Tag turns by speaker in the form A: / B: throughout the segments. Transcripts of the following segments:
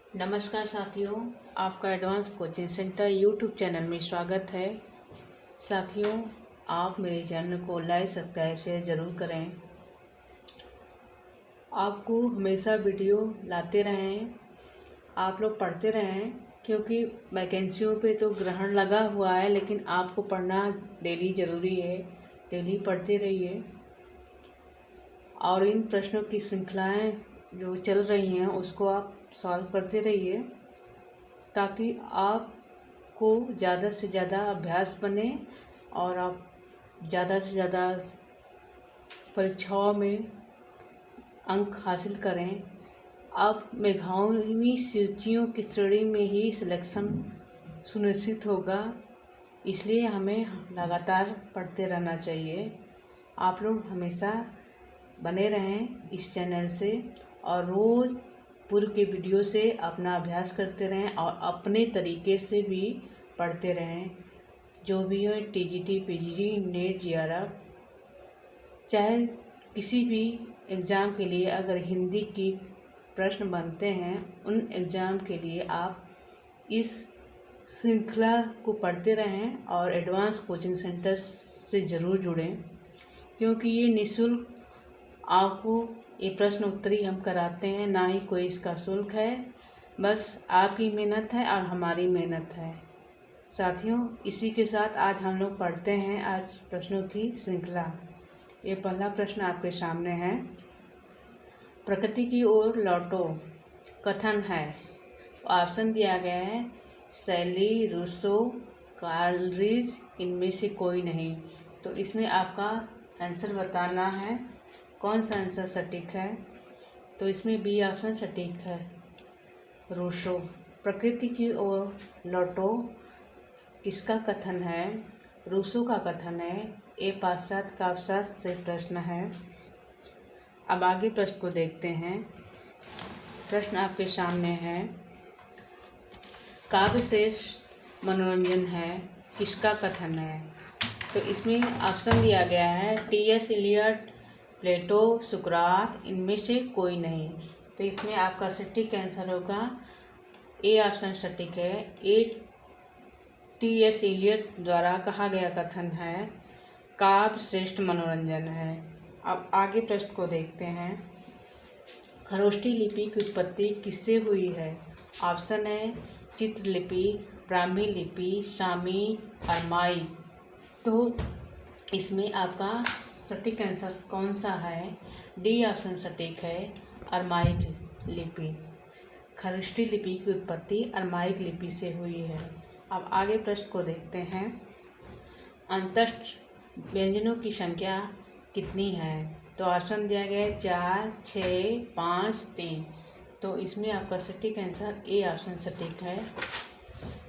A: नमस्कार साथियों, आपका advance coaching centre YouTube channel में स्वागत है। साथियों, आप मेरे चैनल को लाइक सब्सक्राइब शेयर ज़रूर करें। आपको हमेशा वीडियो लाते रहें, आप लोग पढ़ते रहें, क्योंकि वैकेंसियों पे तो ग्रहण लगा हुआ है, लेकिन आपको पढ़ना डेली ज़रूरी है। डेली पढ़ते रहिए और इन प्रश्नों की श्रृंखलाएँ जो चल रही हैं उसको आप सॉल्व करते रहिए, ताकि आपको ज़्यादा से ज़्यादा अभ्यास बने और आप ज़्यादा से ज़्यादा परीक्षाओं में अंक हासिल करें। अब मेधावी सूचियों की श्रेणी में ही सिलेक्शन सुनिश्चित होगा, इसलिए हमें लगातार पढ़ते रहना चाहिए। आप लोग हमेशा बने रहें इस चैनल से और रोज़ पूर्व के वीडियो से अपना अभ्यास करते रहें और अपने तरीके से भी पढ़ते रहें। जो भी हो, टीजीटी, पीजीटी, नेट, जेआरएफ, चाहे किसी भी एग्ज़ाम के लिए अगर हिंदी की प्रश्न बनते हैं, उन एग्ज़ाम के लिए आप इस श्रृंखला को पढ़ते रहें और एडवांस कोचिंग सेंटर से ज़रूर जुड़ें, क्योंकि ये निःशुल्क आपको ये प्रश्न उत्तरी हम कराते हैं, ना ही कोई इसका शुल्क है। बस आपकी मेहनत है और हमारी मेहनत है। साथियों, इसी के साथ आज हम लोग पढ़ते हैं आज प्रश्नों की श्रृंखला। ये पहला प्रश्न आपके सामने है। प्रकृति की ओर लौटो कथन है। ऑप्शन दिया गया है शैली, रूसो, कॉलरिज, इनमें से कोई नहीं। तो इसमें आपका आंसर बताना है, कौन सा आंसर सटीक है। तो इसमें बी ऑप्शन सटीक है, रूसो। प्रकृति की ओर लौटो किसका कथन है? रूसो का कथन है। ये पाश्चात्य काव्यशास्त्र से प्रश्न है। अब आगे प्रश्न को देखते हैं। प्रश्न आपके सामने है, काव्य श्रेष्ठ मनोरंजन है किसका कथन है? तो इसमें ऑप्शन दिया गया है टी.एस. इलियट, प्लेटो, सुकरात, इनमें से कोई नहीं। तो इसमें आपका सटीक आंसर होगा ए ऑप्शन सटीक है। ए टी.एस. इलियट द्वारा कहा गया कथन है, काव्य श्रेष्ठ मनोरंजन है। अब आगे प्रश्न को देखते हैं। खरोष्ठी लिपि की उत्पत्ति किससे हुई है? ऑप्शन है चित्रलिपि, ब्राह्मी लिपि, सामी, अरमाई। तो इसमें आपका सटीक आंसर कौन सा है? डी ऑप्शन सटीक है, अरमाइक लिपि। खरोष्ठी लिपि की उत्पत्ति अरमाइक लिपि से हुई है। अब आगे प्रश्न को देखते हैं। अंतस्थ व्यंजनों की संख्या कितनी है? तो ऑप्शन दिया गया है 4, 6, 5, 3। तो इसमें आपका सटीक आंसर ए ऑप्शन सटीक है।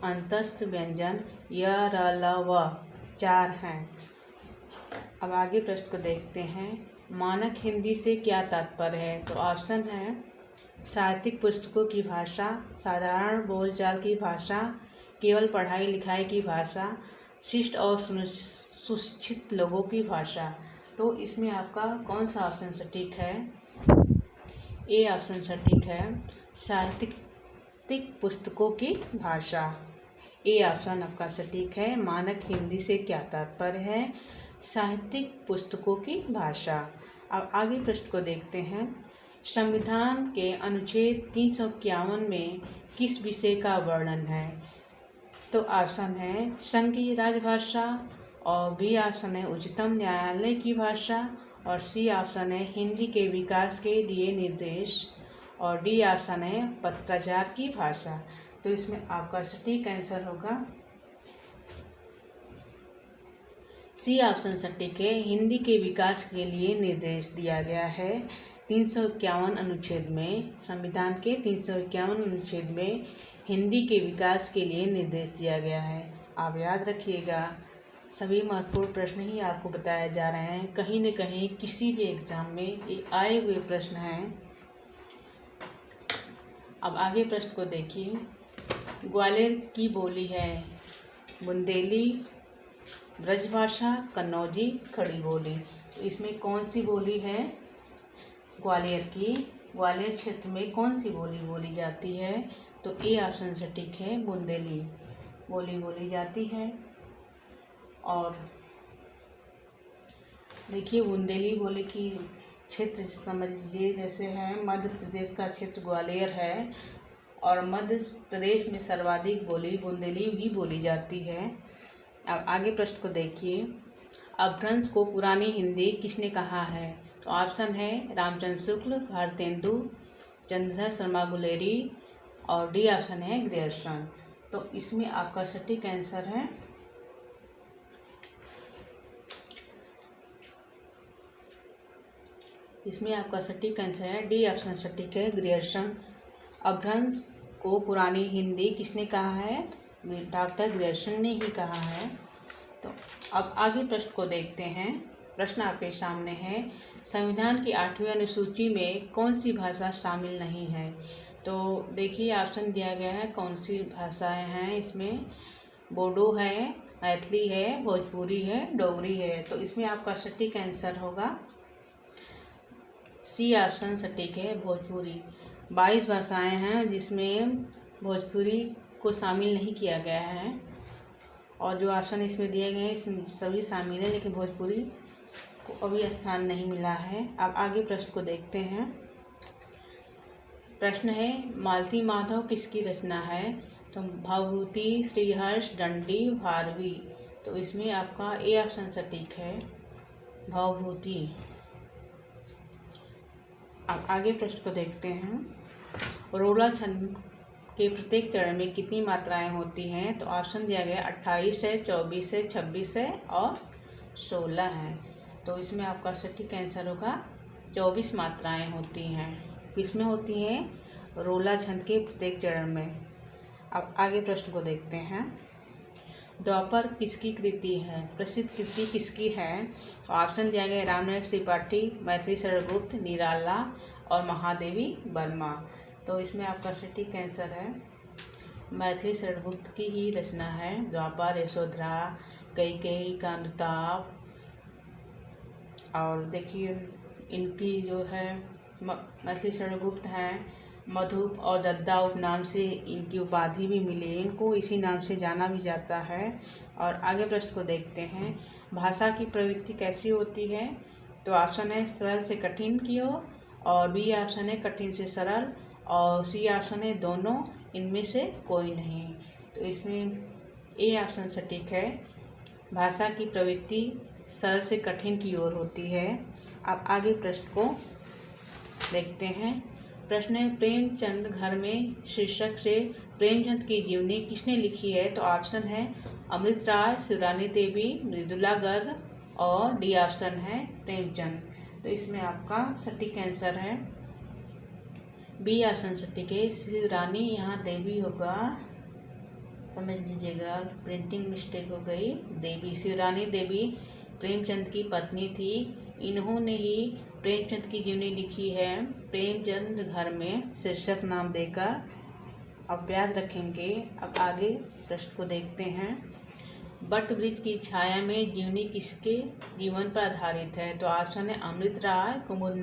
A: अंतस्थ व्यंजन य, र, ल, व 4 हैं। अब आगे प्रश्न को देखते हैं। मानक हिंदी से क्या तात्पर्य है? तो ऑप्शन है साहित्यिक पुस्तकों की भाषा, साधारण बोलचाल की भाषा, केवल पढ़ाई लिखाई की भाषा, शिष्ट और सुशिक्षित लोगों की भाषा। तो इसमें आपका कौन सा ऑप्शन सटीक है? ए ऑप्शन सटीक है, साहित्यिक पुस्तकों की भाषा। ए ऑप्शन आपका सटीक है। मानक हिंदी से क्या तात्पर्य है? साहित्यिक पुस्तकों की भाषा। अब आगे प्रश्न को देखते हैं। संविधान के अनुच्छेद 351 में किस विषय का वर्णन है? तो ऑप्शन है संघ की राजभाषा, और बी ऑप्शन है उच्चतम न्यायालय की भाषा, और सी ऑप्शन है हिंदी के विकास के लिए निर्देश, और डी ऑप्शन है पत्राचार की भाषा। तो इसमें आपका सटीक आंसर होगा सी ऑप्शन सटीक है। हिंदी के विकास के लिए निर्देश दिया गया है 351 अनुच्छेद में। संविधान के 351 अनुच्छेद में हिंदी के विकास के लिए निर्देश दिया गया है। आप याद रखिएगा, सभी महत्वपूर्ण प्रश्न ही आपको बताए जा रहे हैं। कहीं न कहीं किसी भी एग्ज़ाम में ये आए हुए प्रश्न हैं। अब आगे प्रश्न को देखिए। ग्वालियर की बोली है बुंदेली, ब्रजभाषा, कन्नौजी, खड़ी बोली। तो इसमें कौन सी बोली है ग्वालियर की? ग्वालियर क्षेत्र में कौन सी बोली बोली जाती है? तो ए ऑप्शन सटीक है, बुंदेली बोली बोली जाती है। और देखिए बुंदेली बोली की क्षेत्र समझ लीजिए जैसे है मध्य प्रदेश का क्षेत्र ग्वालियर है और मध्य प्रदेश में सर्वाधिक बोली बुंदेली ही बोली जाती है। अब आगे प्रश्न को देखिए, अपभ्रंश को पुरानी हिंदी किसने कहा है? तो ऑप्शन है रामचंद्र शुक्ल, भारतेंदु, चंद्रधर शर्मा गुलेरी और डी ऑप्शन है ग्रियर्सन। तो इसमें आपका सटीक आंसर है डी ऑप्शन सटीक है, ग्रियर्सन। अपभ्रंश को पुरानी हिंदी किसने कहा है? डॉक्टर ग्रियर्सन ने ही कहा है। तो अब आगे प्रश्न को देखते हैं। प्रश्न आपके सामने है, संविधान की 8वीं अनुसूची में कौन सी भाषा शामिल नहीं है? तो देखिए ऑप्शन दिया गया है कौन सी भाषाएं हैं इसमें। बोडो है, मैथिली है, भोजपुरी है, डोगरी है। तो इसमें आपका सटीक आंसर होगा सी ऑप्शन सटीक है, भोजपुरी। 22 भाषाएं हैं जिसमें भोजपुरी को शामिल नहीं किया गया है और जो ऑप्शन इसमें दिए गए हैं इसमें सभी शामिल है, लेकिन भोजपुरी को अभी स्थान नहीं मिला है। अब आगे प्रश्न को देखते हैं। प्रश्न है, मालती माधव किसकी रचना है? तो भवभूति, श्रीहर्ष, दंडी, भारवी। तो इसमें आपका ए ऑप्शन सटीक है, भवभूति। अब आगे प्रश्न को देखते हैं। रोला छंद के प्रत्येक चरण में कितनी मात्राएं होती हैं? तो ऑप्शन दिया गया 28 है, 24 है, 26 है और 16 है। तो इसमें आपका सटीक आंसर होगा 24 मात्राएं होती हैं। किसमें होती हैं? रोला छंद के प्रत्येक चरण में। अब आगे प्रश्न को देखते हैं। द्वापर किसकी कृति है? प्रसिद्ध कृति किसकी है? तो ऑप्शन दिया गया रामनरेश त्रिपाठी, मैथिली शरण गुप्त, निराला और महादेवी वर्मा। तो इसमें आपका सटीक आंसर है मैथिली शरण गुप्त की ही रचना है। द्वापर, यशोधरा, कैकेयी का अनुताप। और देखिए इनकी जो है मैथिली शरण गुप्त हैं, मधुप और दद्दा उपनाम से इनकी उपाधि भी मिली, इनको इसी नाम से जाना भी जाता है। और आगे प्रश्न को देखते हैं। भाषा की प्रवृत्ति कैसी होती है? तो ऑप्शन है सरल से कठिन की ओर और बी ऑप्शन है कठिन से सरल और सी ऑप्शन है दोनों, इनमें से कोई नहीं। तो इसमें ए ऑप्शन सटीक है, भाषा की प्रवृत्ति सरल से कठिन की ओर होती है। अब आगे प्रश्न को देखते हैं। प्रश्न है, प्रेमचंद घर में शीर्षक से प्रेमचंद की जीवनी किसने लिखी है? तो ऑप्शन है अमृत राय, शिवरानी देवी, मृदुला गर्ग और डी ऑप्शन है प्रेमचंद। तो इसमें आपका सटीक आंसर है बी ऑप्शन सटीक है, शिवरानी। यहाँ देवी होगा, समझ लीजिएगा प्रिंटिंग मिस्टेक हो गई। देवी, शिवरानी देवी प्रेमचंद की पत्नी थी। इन्होंने ही प्रेमचंद की जीवनी लिखी है प्रेमचंद घर में शीर्षक नाम देकर। अब याद रखेंगे। अब आगे प्रश्न को देखते हैं। बटवृक्ष की छाया में जीवनी किसके जीवन पर आधारित है? तो ऑप्शन है अमृत राय, कुमुद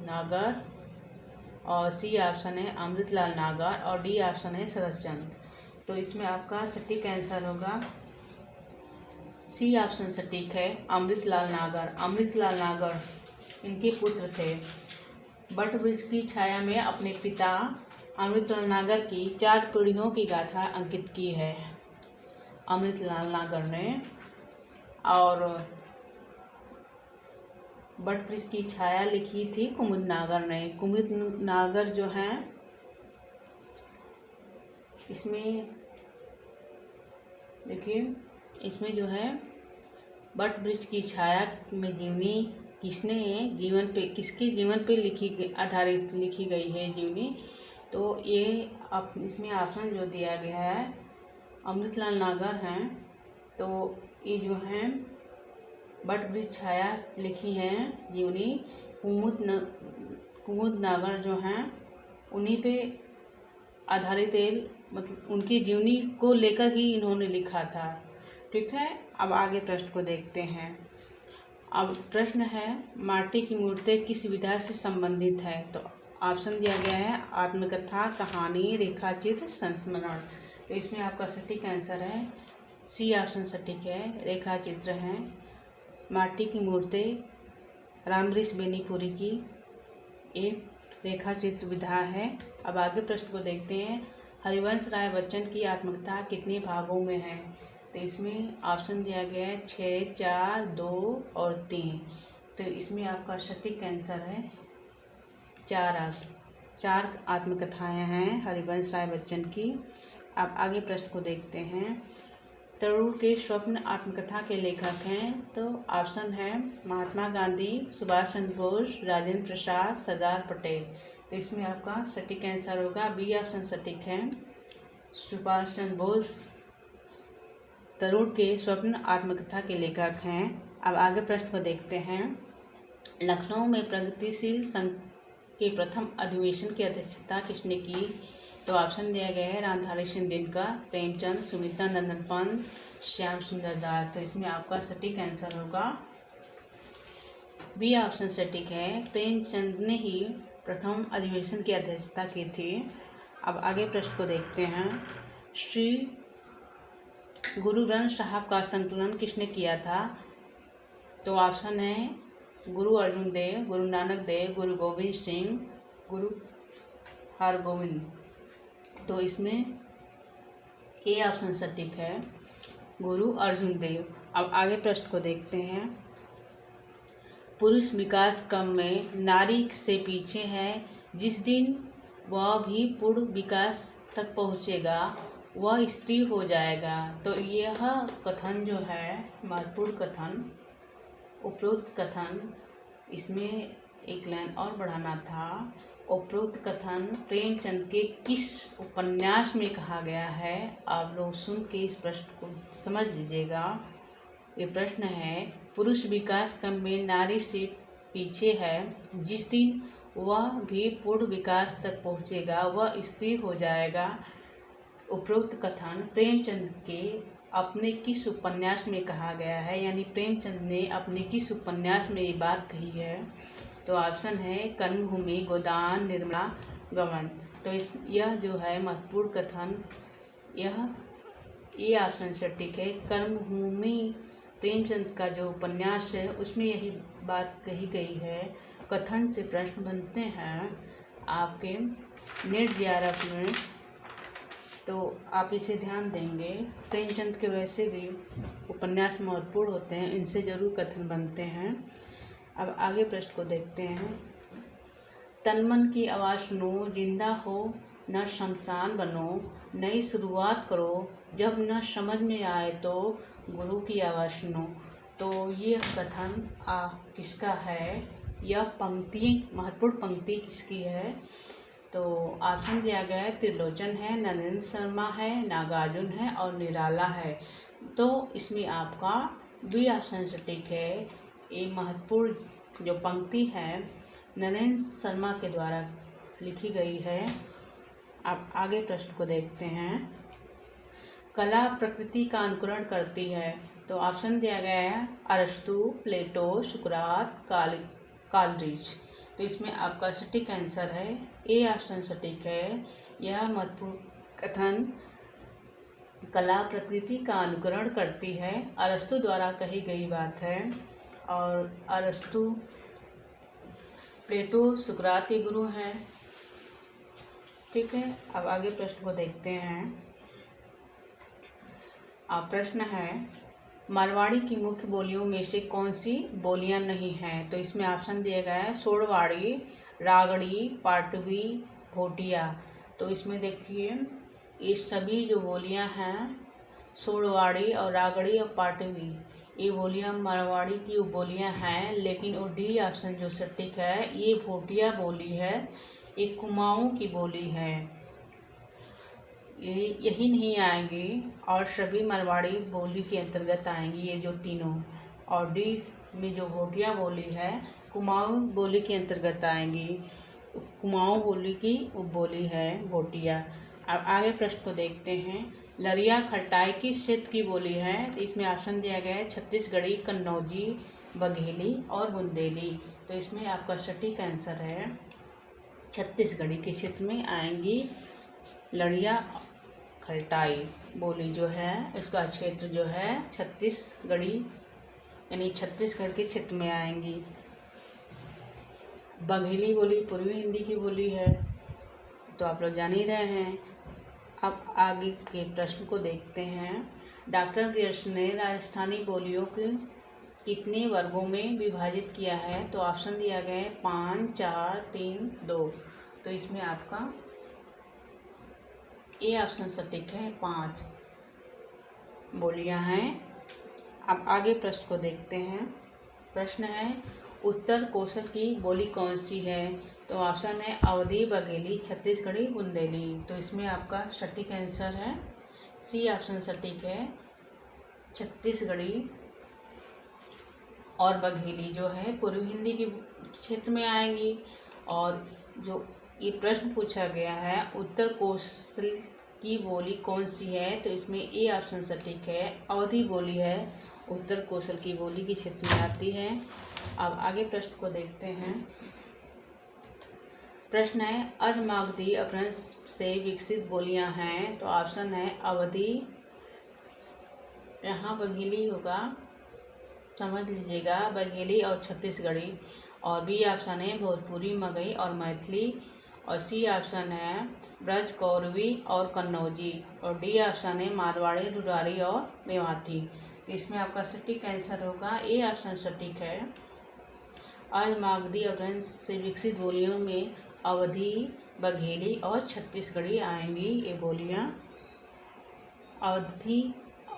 A: नागर और सी ऑप्शन है अमृतलाल नागर और डी ऑप्शन है शरदचंद्र। तो इसमें आपका सटीक आंसर होगा सी ऑप्शन सटीक है, अमृतलाल नागर। अमृतलाल नागर इनके पुत्र थे। बटवृक्ष की छाया में अपने पिता अमृतलाल नागर की 4 पीढ़ियों की गाथा अंकित की है अमृतलाल नागर ने। और बटवृक्ष की छाया लिखी थी कुमुद नागर ने। कुमुद नागर जो हैं इसमें देखिए, इसमें जो है बटवृक्ष की छाया में जीवनी किसने किसके जीवन पे आधारित लिखी गई है जीवनी? तो ये इसमें ऑप्शन जो दिया गया है अमृतलाल नागर हैं। तो ये जो हैं बटवृक्ष छाया लिखी हैं जीवनी कुमुद नागर जो हैं उन्हीं पे आधारित मतलब उनकी जीवनी को लेकर ही इन्होंने लिखा था। ठीक है, अब आगे प्रश्न को देखते हैं। अब प्रश्न है, माटी की मूर्तें किस विधा से संबंधित है? तो ऑप्शन दिया गया है आत्मकथा, कहानी, रेखाचित्र, संस्मरण। तो इसमें आपका सटीक आंसर है सी ऑप्शन सटीक है, रेखाचित्र हैं। माटी की मूर्ति रामवृष बेनीपुरी की ये रेखाचित्र विधा है। अब आगे प्रश्न को देखते हैं, हरिवंश राय बच्चन की आत्मकथा कितने भागों में है? तो इसमें ऑप्शन दिया गया है 6, 4, 2 और 3। तो इसमें आपका सटीक आंसर है 4 आत्मकथाएं हैं हरिवंश राय बच्चन की। अब आगे प्रश्न को देखते हैं, तरुण के स्वप्न आत्मकथा के लेखक हैं? तो ऑप्शन है महात्मा गांधी, सुभाष चंद्र बोस, राजेंद्र प्रसाद, सरदार पटेल। तो इसमें आपका सटीक आंसर होगा बी ऑप्शन सटीक है, सुभाष चंद्र बोस तरुण के स्वप्न आत्मकथा के लेखक हैं। अब आगे प्रश्न को देखते हैं, लखनऊ में प्रगतिशील संघ के प्रथम अधिवेशन की अध्यक्षता किसने की? तो ऑप्शन दिया गया है रामधारी सिंह दिनकर, प्रेमचंद, सुमित्रा नंदन पंत, श्याम सुंदर दास। तो इसमें आपका सटीक आंसर होगा बी ऑप्शन सटीक है, प्रेमचंद ने ही प्रथम अधिवेशन की अध्यक्षता की थी। अब आगे प्रश्न को देखते हैं, श्री गुरु ग्रंथ साहब का संकलन किसने किया था? तो ऑप्शन है गुरु अर्जुन देव, गुरु नानक देव, गुरु गोविंद सिंह, गुरु हरगोविंद। तो इसमें ए ऑप्शन सटीक है, गुरु अर्जुन देव। अब आगे प्रश्न को देखते हैं, पुरुष विकास क्रम में नारी से पीछे है, जिस दिन वह भी पूर्ण विकास तक पहुँचेगा वह स्त्री हो जाएगा। तो यह कथन जो है महत्वपूर्ण कथन, उपरोक्त कथन, इसमें एक लाइन और बढ़ाना था। उपरोक्त कथन प्रेमचंद के किस उपन्यास में कहा गया है? आप लोग सुन के इस प्रश्न को समझ लीजिएगा। ये प्रश्न है, पुरुष विकास क्रम में नारी से पीछे है, जिस दिन वह भी पूर्ण विकास तक पहुँचेगा वह स्त्री हो जाएगा। उपरोक्त कथन प्रेमचंद के अपने किस उपन्यास में कहा गया है, यानी प्रेमचंद ने अपने किस उपन्यास में ये बात कही है? तो ऑप्शन है कर्मभूमि, गोदान, निर्मला, गमन। तो यह जो है महत्वपूर्ण कथन, यह ये ऑप्शन सटीक है, कर्मभूमि प्रेमचंद का जो उपन्यास है उसमें यही बात कही गई है। कथन से प्रश्न बनते हैं आपके नेट JRF में, तो आप इसे ध्यान देंगे। प्रेमचंद के वैसे भी उपन्यास महत्वपूर्ण होते हैं, इनसे जरूर कथन बनते हैं। अब आगे प्रश्न को देखते हैं, तन मन की आवाज़ सुनो, जिंदा हो न शमशान बनो, नई शुरुआत करो, जब न समझ में आए तो गुरु की आवाज़ सुनो। तो ये कथन किसका है? यह पंक्ति, महत्वपूर्ण पंक्ति किसकी है? तो ऑप्शन दिया गया है त्रिलोचन है, नरेंद्र शर्मा है, नागार्जुन है और निराला है। तो इसमें आपका बी ऑप्शन सटीक है। ये महत्वपूर्ण जो पंक्ति है नरेंद्र शर्मा के द्वारा लिखी गई है। आप आगे प्रश्न को देखते हैं, कला प्रकृति का अनुकरण करती है। तो ऑप्शन दिया गया है अरस्तु, प्लेटो, सुकरात, कालरीज। तो इसमें आपका सटीक आंसर है ए ऑप्शन सटीक है। यह महत्वपूर्ण कथन कला प्रकृति का अनुकरण करती है, अरस्तु द्वारा कही गई बात है। और अरस्तु प्लेटो सुकरात के गुरु हैं। ठीक है, अब आगे प्रश्न को देखते हैं। प्रश्न है, मारवाड़ी की मुख्य बोलियों में से कौन सी बोलियां नहीं हैं? तो इसमें ऑप्शन दिया गया है सोड़वाड़ी, रागड़ी, पाटवी, भोटिया। तो इसमें देखिए ये सभी जो बोलियां हैं सोड़वाड़ी और रागड़ी और पाटवी, ये बोलियां मारवाड़ी की बोलियां हैं, लेकिन वो डी ऑप्शन जो सटीक है, ये भोटिया बोली है, ये कुमाऊं की बोली है। ये यही नहीं आएंगी और सभी मारवाड़ी बोली के अंतर्गत आएंगी ये जो तीनों, और डी में जो भोटिया बोली है कुमाऊं बोली के अंतर्गत आएंगी। कुमाऊं बोली की बोली है भोटिया। अब आगे प्रश्न को देखते हैं, लरिया खटाई किस क्षेत्र की बोली है? तो इसमें ऑप्शन दिया गया है छत्तीसगढ़ी, कन्नौजी, बघेली और बुंदेली। तो इसमें आपका सटीक आंसर है छत्तीसगढ़ी के क्षेत्र में आएंगी। लड़िया खलटाई बोली जो है इसका क्षेत्र जो है छत्तीसगढ़ी यानी छत्तीसगढ़ के क्षेत्र में आएंगी। बघेली बोली पूर्वी हिंदी की बोली है, तो आप लोग जान ही रहे हैं। अब आगे के प्रश्न को देखते हैं। डॉक्टर गिर्श ने राजस्थानी बोलियों के कितने वर्गों में विभाजित किया है? तो ऑप्शन दिया गया है 5, 4, 3, 2। तो इसमें आपका ए ऑप्शन सटीक है, 5 बोलियां हैं। अब आगे प्रश्न को देखते हैं। प्रश्न है उत्तर कोसल की बोली कौन सी है? तो ऑप्शन है अवधी, बघेली, छत्तीसगढ़ी, बुंदेली। तो इसमें आपका सटीक आंसर है सी ऑप्शन सटीक है। छत्तीसगढ़ी और बघेली जो है पूर्वी हिंदी के क्षेत्र में आएंगी। और जो ये प्रश्न पूछा गया है उत्तर कोसल की बोली कौन सी है? तो इसमें ए ऑप्शन सटीक है, अवधी बोली है उत्तर कोसल की बोली के क्षेत्र में आती है। अब आगे प्रश्न को देखते हैं। प्रश्न है अजमागधी अपभ्रंश से विकसित बोलियां हैं। तो ऑप्शन है अवधी, यहाँ बघेली होगा, समझ लीजिएगा, बघेली और छत्तीसगढ़ी। और बी ऑप्शन है भोजपुरी, मगही और मैथिली। और सी ऑप्शन है ब्रज, कौरवी और कन्नौजी। और डी ऑप्शन है मारवाड़ी, रुरारी और मेवाती। इसमें आपका सटीक आंसर होगा ए ऑप्शन सटीक है। अजमागधी अपभ्रंश से विकसित बोलियों में अवधी, बघेली और छत्तीसगढ़ी आएंगी। ये बोलियां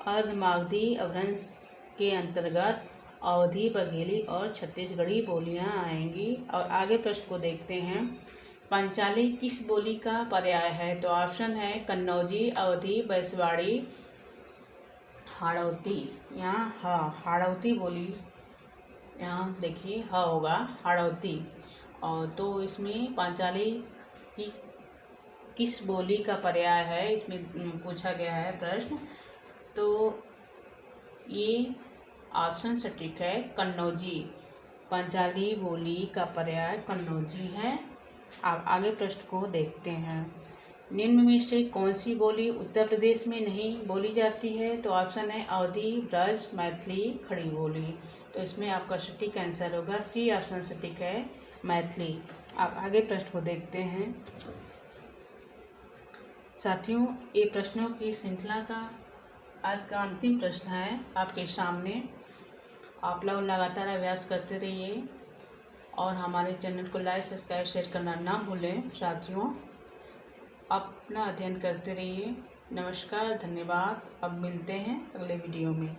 A: अजमागधी अपभ्रंश के अंतर्गत अवधी, बघेली और छत्तीसगढ़ी बोलियां आएंगी। और आगे प्रश्न को देखते हैं। पंचाली किस बोली का पर्याय है? तो ऑप्शन है कन्नौजी, अवधी, बैसवाड़ी, हाड़ौती। यहाँ हाड़ौती बोली, यहाँ देखिए होगा हाड़ौती। और तो इसमें पांचाली की किस बोली का पर्याय है इसमें पूछा गया है प्रश्न। तो ये ऑप्शन सटीक है कन्नौजी। पांचाली बोली का पर्याय कन्नौजी है। अब आगे प्रश्न को देखते हैं। निम्न में से कौन सी बोली उत्तर प्रदेश में नहीं बोली जाती है? तो ऑप्शन है अवधी, ब्रज, मैथिली, खड़ी बोली। तो इसमें आपका सटीक आंसर होगा सी ऑप्शन सटीक है, मैथिली। अब आगे प्रश्न को देखते हैं। साथियों, ये प्रश्नों की श्रृंखला का आज का अंतिम प्रश्न है आपके सामने। आप लोग लगातार अभ्यास करते रहिए और हमारे चैनल को लाइक, सब्सक्राइब, शेयर करना ना भूलें। साथियों, अपना अध्ययन करते रहिए। नमस्कार, धन्यवाद। अब मिलते हैं अगले वीडियो में।